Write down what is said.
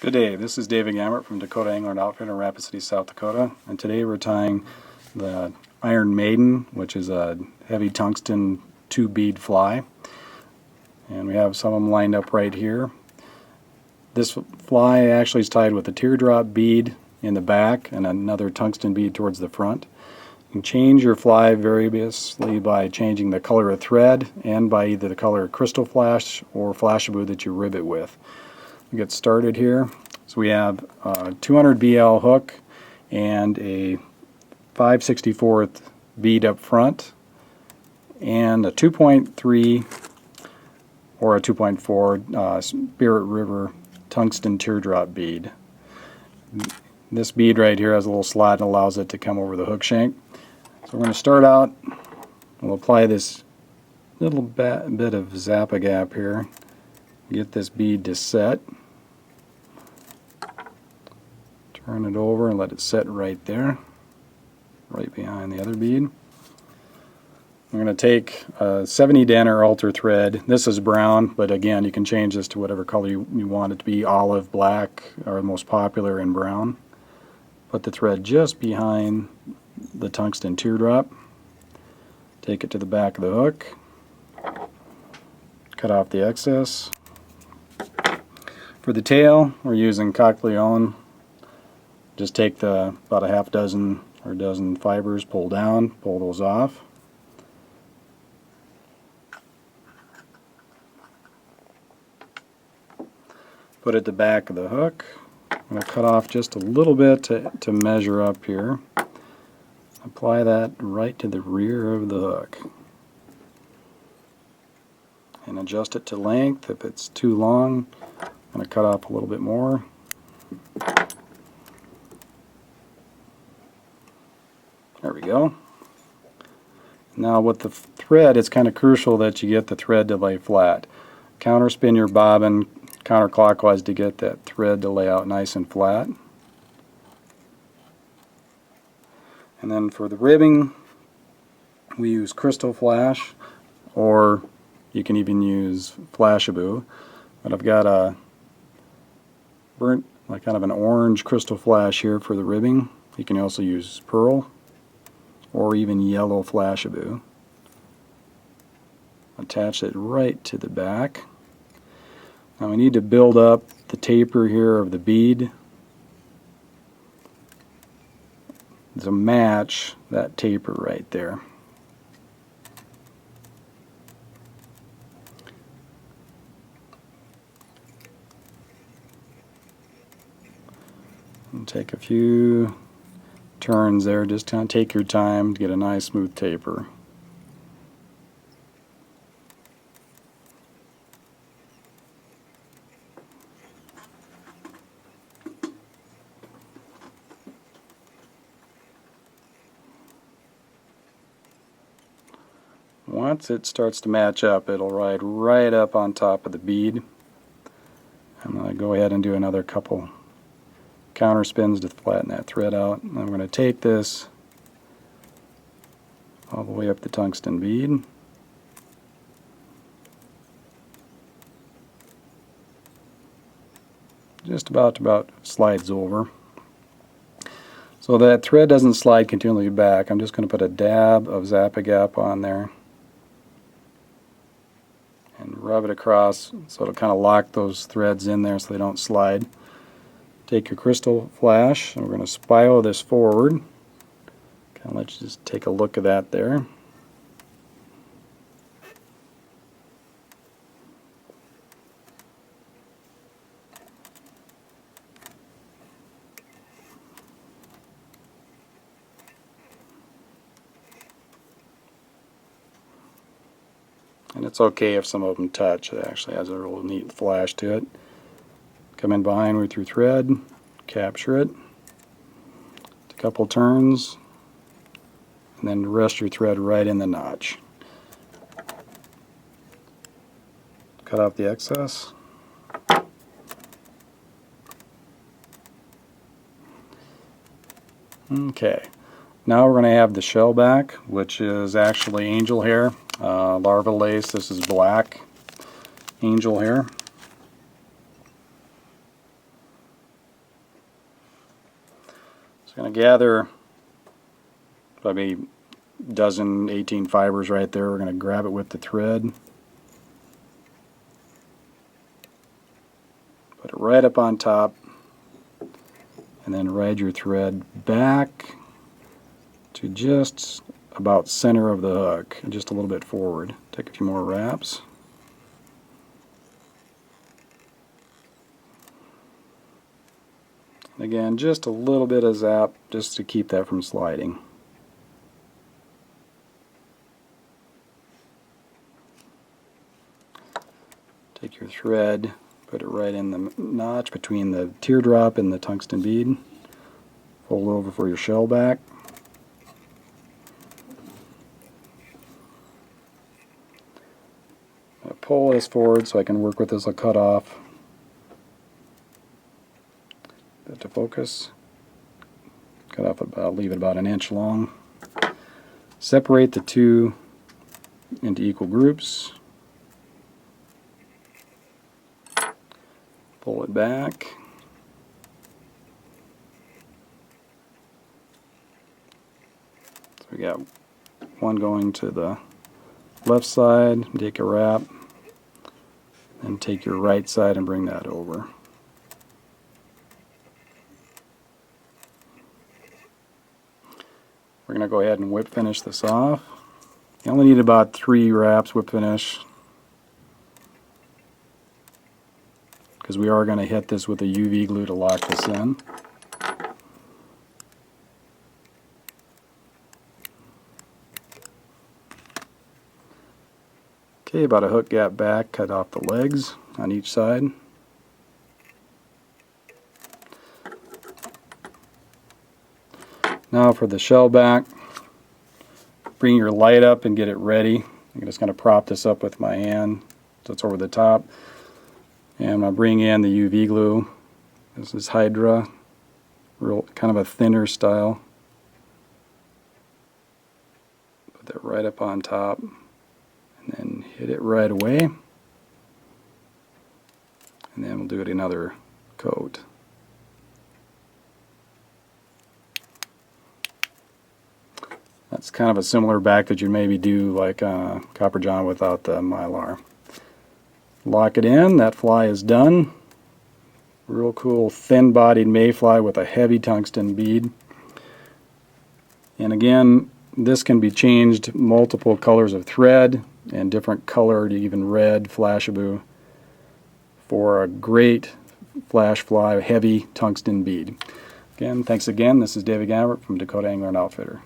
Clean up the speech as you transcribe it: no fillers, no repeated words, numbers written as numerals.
Good day, this is David Gamet from Dakota Angler and Outfitter in Rapid City, South Dakota, and today we're tying the Iron Maiden, which is a heavy tungsten 2-bead fly, and we have some of them lined up right here. This fly actually is tied with a teardrop bead in the back and another tungsten bead towards the front. You can change your fly variously by changing the color of thread and by either the color of crystal flash or flashabou that you rivet with. We'll get started here. So we have a 200 BL hook and a 5/64 bead up front and a 2.3 or a 2.4 Spirit River tungsten teardrop bead. This bead right here has a little slot and allows it to come over the hook shank. So we're going to start out, we'll apply this little bit of Zap-A-Gap here, get this bead to set. Turn it over and let it set right there, right behind the other bead. I'm going to take a 70 Danner altar thread. This is brown, but again you can change this to whatever color you want it to be. Olive, black are the most popular in brown. Put the thread just behind the tungsten teardrop. Take it to the back of the hook. Cut off the excess. For the tail, we're using coq-leone. Just take about a half dozen or dozen fibers, pull down, pull those off. Put it at the back of the hook. I'm going to cut off just a little bit to measure up here. Apply that right to the rear of the hook. And adjust it to length. If it's too long, I'm going to cut off a little bit more. There we go. Now with the thread, it's kind of crucial that you get the thread to lay flat. Counterspin your bobbin counterclockwise to get that thread to lay out nice and flat. And then for the ribbing, we use crystal flash, or you can even use flashabou. But I've got a burnt, like kind of an orange crystal flash here for the ribbing. You can also use pearl or even yellow flashabou. Attach it right to the back. Now we need to build up the taper here of the bead to match that taper right there. And take a few turns there, just kind of take your time to get a nice smooth taper. Once it starts to match up, it'll ride right up on top of the bead. I'm going to go ahead and do another couple counter spins to flatten that thread out. I'm going to take this all the way up the tungsten bead. Just about slides over. So that thread doesn't slide continually back, I'm just going to put a dab of Zap-A-Gap on there and rub it across so it'll kind of lock those threads in there so they don't slide. Take your crystal flash and we're going to spiral this forward. Kind of let you just take a look at that there. And it's okay if some of them touch. It actually has a real neat flash to it. Come in behind with your thread, capture it, a couple turns, and then rest your thread right in the notch. Cut off the excess. Okay, now we're going to have the shell back, which is actually angel hair, larva lace. This is black angel hair. So I'm going to gather probably a dozen, 18 fibers right there. We're going to grab it with the thread. Put it right up on top, and then ride your thread back to just about center of the hook, and just a little bit forward. Take a few more wraps. And again, just a little bit of zap just to keep that from sliding. Take your thread, put it right in the notch between the teardrop and the tungsten bead. Fold over for your shell back. I'll pull this forward so I can work with this a cut off. Get to focus. Cut off about, leave it about an inch long. Separate the two into equal groups. Pull it back. So we got one going to the left side. Take a wrap, and take your right side and bring that over. We're going to go ahead and whip finish this off. You only need about 3 wraps whip finish, because we are going to hit this with a UV glue to lock this in. Okay, about a hook gap back, cut off the legs on each side. Now for the shell back, bring your light up and get it ready. I'm just going to prop this up with my hand so it's over the top. And I'm going to bring in the UV glue. This is Hydra, real kind of a thinner style. Put that right up on top, and then hit it right away. And then we'll do it another coat. That's kind of a similar back that you maybe do like Copper John without the mylar. Lock it in. That fly is done. Real cool thin-bodied mayfly with a heavy tungsten bead. And again, this can be changed multiple colors of thread and different colored, even red flashabou, for a great flash fly heavy tungsten bead. Again, thanks again. This is David Gamet from Dakota Angler and Outfitter.